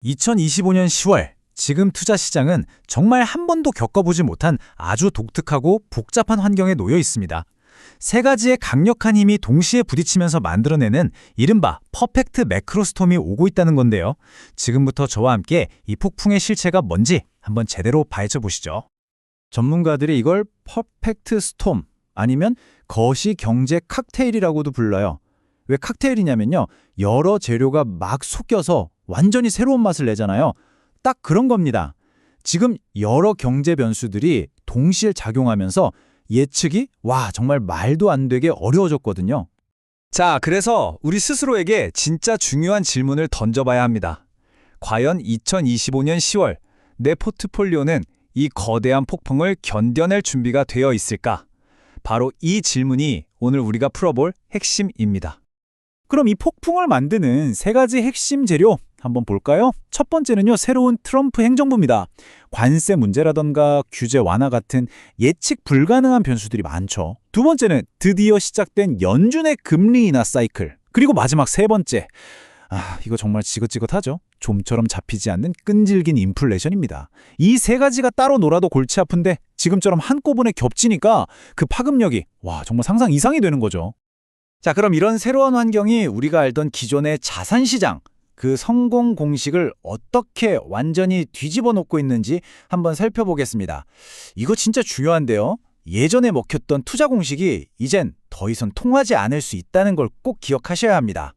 2025년 10월, 지금 투자 시장은 정말 한 번도 겪어보지 못한 아주 독특하고 복잡한 환경에 놓여 있습니다. 세 가지의 강력한 힘이 동시에 부딪히면서 만들어내는 이른바 퍼펙트 매크로스톰이 오고 있다는 건데요. 지금부터 저와 함께 이 폭풍의 실체가 뭔지 한번 제대로 파헤쳐 보시죠. 전문가들이 이걸 퍼펙트 스톰 아니면 거시 경제 칵테일이라고도 불러요. 왜 칵테일이냐면요. 여러 재료가 막 섞여서 완전히 새로운 맛을 내잖아요. 딱 그런 겁니다. 지금 여러 경제 변수들이 동시에 작용하면서 예측이 정말 말도 안 되게 어려워졌거든요. 자, 그래서 우리 스스로에게 진짜 중요한 질문을 던져봐야 합니다. 과연 2025년 10월 내 포트폴리오는 이 거대한 폭풍을 견뎌낼 준비가 되어 있을까? 바로 이 질문이 오늘 우리가 풀어볼 핵심입니다. 그럼 이 폭풍을 만드는 세 가지 핵심 재료 한번 볼까요? 첫 번째는요, 새로운 트럼프 행정부입니다. 관세 문제라던가 규제 완화 같은 예측 불가능한 변수들이 많죠. 두 번째는 드디어 시작된 연준의 금리 인하 사이클. 그리고 마지막 세 번째. 이거 정말 지긋지긋하죠? 좀처럼 잡히지 않는 끈질긴 인플레이션입니다. 이 세 가지가 따로 놀아도 골치 아픈데 지금처럼 한꺼번에 겹치니까 그 파급력이 정말 상상 이상이 되는 거죠. 자, 그럼 이런 새로운 환경이 우리가 알던 기존의 자산시장, 그 성공 공식을 어떻게 완전히 뒤집어 놓고 있는지 한번 살펴보겠습니다. 이거 진짜 중요한데요. 예전에 먹혔던 투자 공식이 이젠 더 이상 통하지 않을 수 있다는 걸 꼭 기억하셔야 합니다.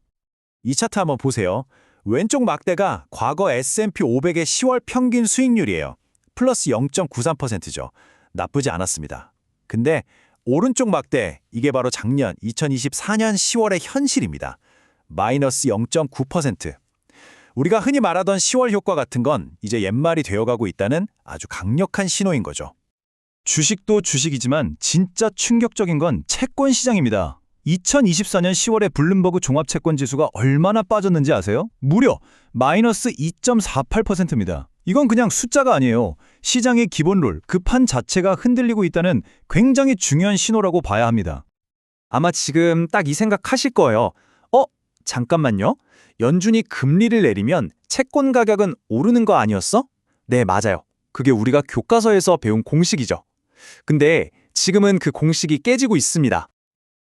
이 차트 한번 보세요. 왼쪽 막대가 과거 S&P 500의 10월 평균 수익률이에요. 플러스 0.93%죠. 나쁘지 않았습니다. 근데 오른쪽 막대, 이게 바로 작년 2024년 10월의 현실입니다. 마이너스 0.9%. 우리가 흔히 말하던 10월 효과 같은 건 이제 옛말이 되어가고 있다는 아주 강력한 신호인 거죠. 주식도 주식이지만 진짜 충격적인 건 채권 시장입니다. 2024년 10월에 블룸버그 종합채권지수가 얼마나 빠졌는지 아세요? 무려 마이너스 2.48%입니다. 이건 그냥 숫자가 아니에요. 시장의 기본룰, 그 판 자체가 흔들리고 있다는 굉장히 중요한 신호라고 봐야 합니다. 아마 지금 딱 이 생각하실 거예요. 잠깐만요. 연준이 금리를 내리면 채권 가격은 오르는 거 아니었어? 네, 맞아요. 그게 우리가 교과서에서 배운 공식이죠. 근데 지금은 그 공식이 깨지고 있습니다.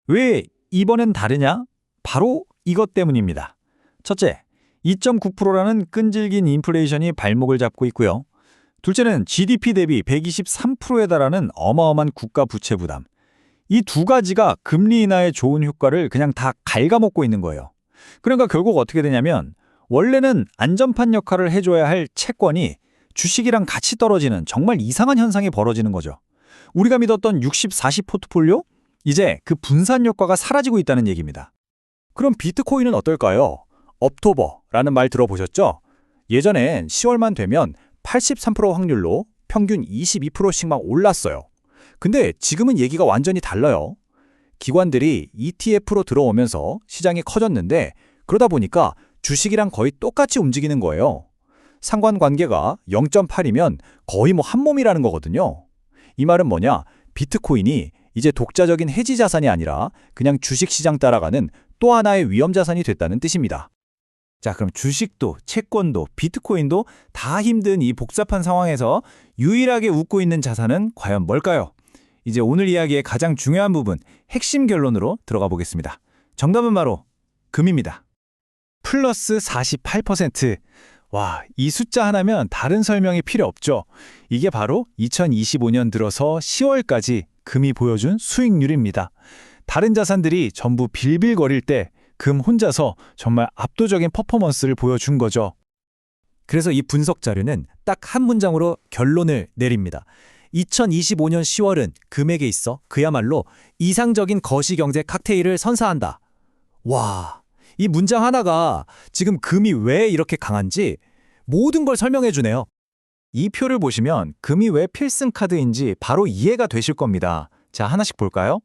왜 이번엔 다르냐? 바로 이것 때문입니다. 첫째, 2.9%라는 끈질긴 인플레이션이 발목을 잡고 있고요. 둘째는 GDP 대비 123%에 달하는 어마어마한 국가 부채 부담. 이 두 가지가 금리 인하의 좋은 효과를 그냥 다 갉아먹고 있는 거예요. 그러니까 결국 어떻게 되냐면 원래는 안전판 역할을 해줘야 할 채권이 주식이랑 같이 떨어지는 정말 이상한 현상이 벌어지는 거죠. 우리가 믿었던 60-40 포트폴리오? 이제 그 분산 효과가 사라지고 있다는 얘기입니다. 그럼 비트코인은 어떨까요? 업토버라는 말 들어보셨죠? 예전엔 10월만 되면 83% 확률로 평균 22%씩 막 올랐어요. 근데 지금은 얘기가 완전히 달라요. 기관들이 ETF로 들어오면서 시장이 커졌는데 그러다 보니까 주식이랑 거의 똑같이 움직이는 거예요. 상관관계가 0.8이면 거의 한 몸이라는 거거든요. 이 말은 뭐냐? 비트코인이 이제 독자적인 해지 자산이 아니라 그냥 주식시장 따라가는 또 하나의 위험 자산이 됐다는 뜻입니다. 자, 그럼 주식도, 채권도, 비트코인도 다 힘든 이 복잡한 상황에서 유일하게 웃고 있는 자산은 과연 뭘까요? 이제 오늘 이야기의 가장 중요한 부분, 핵심 결론으로 들어가 보겠습니다. 정답은 바로 금입니다. 플러스 48%. 이 숫자 하나면 다른 설명이 필요 없죠. 이게 바로 2025년 들어서 10월까지 금이 보여준 수익률입니다. 다른 자산들이 전부 빌빌거릴 때 금 혼자서 정말 압도적인 퍼포먼스를 보여준 거죠. 그래서 이 분석 자료는 딱 한 문장으로 결론을 내립니다. 2025년 10월은 금액에 있어 그야말로 이상적인 거시경제 칵테일을 선사한다. 이 문장 하나가 지금 금이 왜 이렇게 강한지 모든 걸 설명해 주네요. 이 표를 보시면 금이 왜 필승 카드인지 바로 이해가 되실 겁니다. 자, 하나씩 볼까요?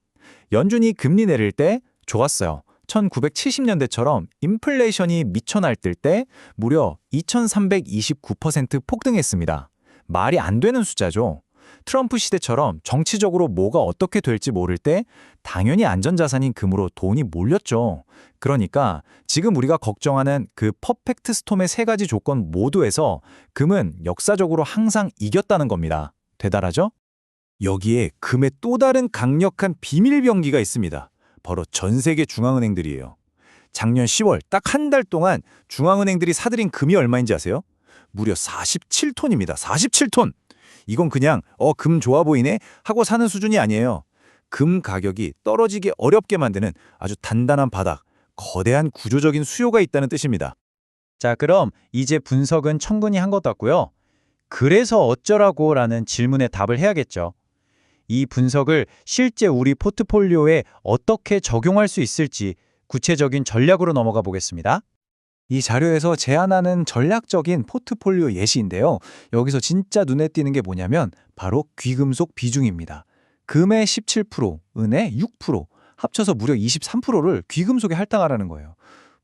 연준이 금리 내릴 때 좋았어요. 1970년대처럼 인플레이션이 미쳐 날뛸 때 무려 2329% 폭등했습니다. 말이 안 되는 숫자죠. 트럼프 시대처럼 정치적으로 뭐가 어떻게 될지 모를 때 당연히 안전자산인 금으로 돈이 몰렸죠. 그러니까 지금 우리가 걱정하는 그 퍼펙트 스톰의 세 가지 조건 모두에서 금은 역사적으로 항상 이겼다는 겁니다. 되달하죠? 여기에 금의 또 다른 강력한 비밀병기가 있습니다. 바로 전 세계 중앙은행들이에요. 작년 10월 딱 한 달 동안 중앙은행들이 사들인 금이 얼마인지 아세요? 무려 47톤입니다. 47톤! 이건 그냥 금 좋아 보이네 하고 사는 수준이 아니에요. 금 가격이 떨어지기 어렵게 만드는 아주 단단한 바닥, 거대한 구조적인 수요가 있다는 뜻입니다. 자, 그럼 이제 분석은 충분히 한 것 같고요. 그래서 어쩌라고 라는 질문에 답을 해야겠죠. 이 분석을 실제 우리 포트폴리오에 어떻게 적용할 수 있을지 구체적인 전략으로 넘어가 보겠습니다. 이 자료에서 제안하는 전략적인 포트폴리오 예시인데요. 여기서 진짜 눈에 띄는 게 뭐냐면 바로 귀금속 비중입니다. 금의 17%, 은의 6%, 합쳐서 무려 23%를 귀금속에 할당하라는 거예요.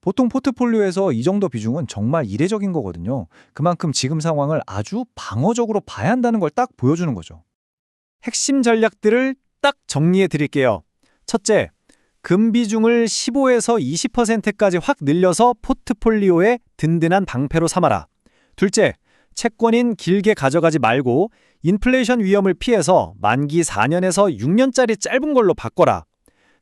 보통 포트폴리오에서 이 정도 비중은 정말 이례적인 거거든요. 그만큼 지금 상황을 아주 방어적으로 봐야 한다는 걸 딱 보여주는 거죠. 핵심 전략들을 딱 정리해 드릴게요. 첫째, 금 비중을 15에서 20%까지 확 늘려서 포트폴리오에 든든한 방패로 삼아라. 둘째, 채권인 길게 가져가지 말고 인플레이션 위험을 피해서 만기 4년에서 6년짜리 짧은 걸로 바꿔라.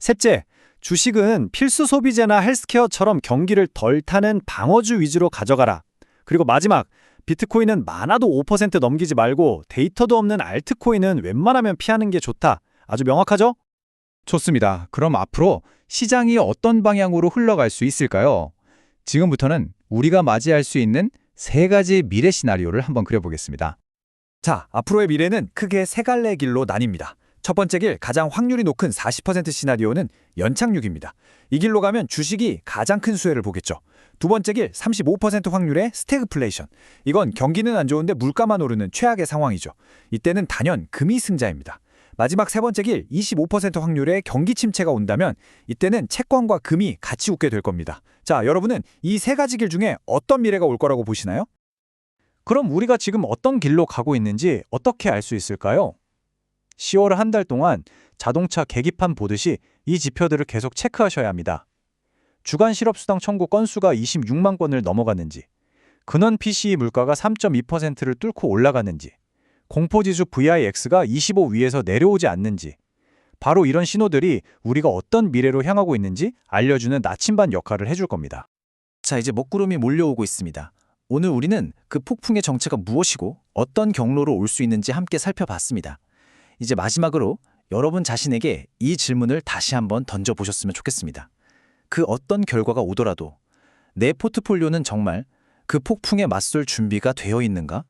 셋째, 주식은 필수 소비재나 헬스케어처럼 경기를 덜 타는 방어주 위주로 가져가라. 그리고 마지막, 비트코인은 많아도 5% 넘기지 말고 데이터도 없는 알트코인은 웬만하면 피하는 게 좋다. 아주 명확하죠? 좋습니다. 그럼 앞으로 시장이 어떤 방향으로 흘러갈 수 있을까요? 지금부터는 우리가 맞이할 수 있는 세 가지 미래 시나리오를 한번 그려보겠습니다. 자, 앞으로의 미래는 크게 세 갈래 길로 나뉩니다. 첫 번째 길, 가장 확률이 높은 40% 시나리오는 연착륙입니다. 이 길로 가면 주식이 가장 큰 수혜를 보겠죠. 두 번째 길, 35% 확률의 스태그플레이션. 이건 경기는 안 좋은데 물가만 오르는 최악의 상황이죠. 이때는 단연 금이 승자입니다. 마지막 세 번째 길, 25% 확률의 경기 침체가 온다면 이때는 채권과 금이 같이 웃게 될 겁니다. 자, 여러분은 이 세 가지 길 중에 어떤 미래가 올 거라고 보시나요? 그럼 우리가 지금 어떤 길로 가고 있는지 어떻게 알 수 있을까요? 10월 한 달 동안 자동차 계기판 보듯이 이 지표들을 계속 체크하셔야 합니다. 주간 실업수당 청구 건수가 26만 건을 넘어갔는지, 근원 PCE 물가가 3.2%를 뚫고 올라갔는지, 공포지수 VIX가 25 위에서 내려오지 않는지, 바로 이런 신호들이 우리가 어떤 미래로 향하고 있는지 알려주는 나침반 역할을 해줄 겁니다. 자, 이제 먹구름이 몰려오고 있습니다. 오늘 우리는 그 폭풍의 정체가 무엇이고 어떤 경로로 올 수 있는지 함께 살펴봤습니다. 이제 마지막으로 여러분 자신에게 이 질문을 다시 한번 던져보셨으면 좋겠습니다. 그 어떤 결과가 오더라도 내 포트폴리오는 정말 그 폭풍에 맞설 준비가 되어 있는가?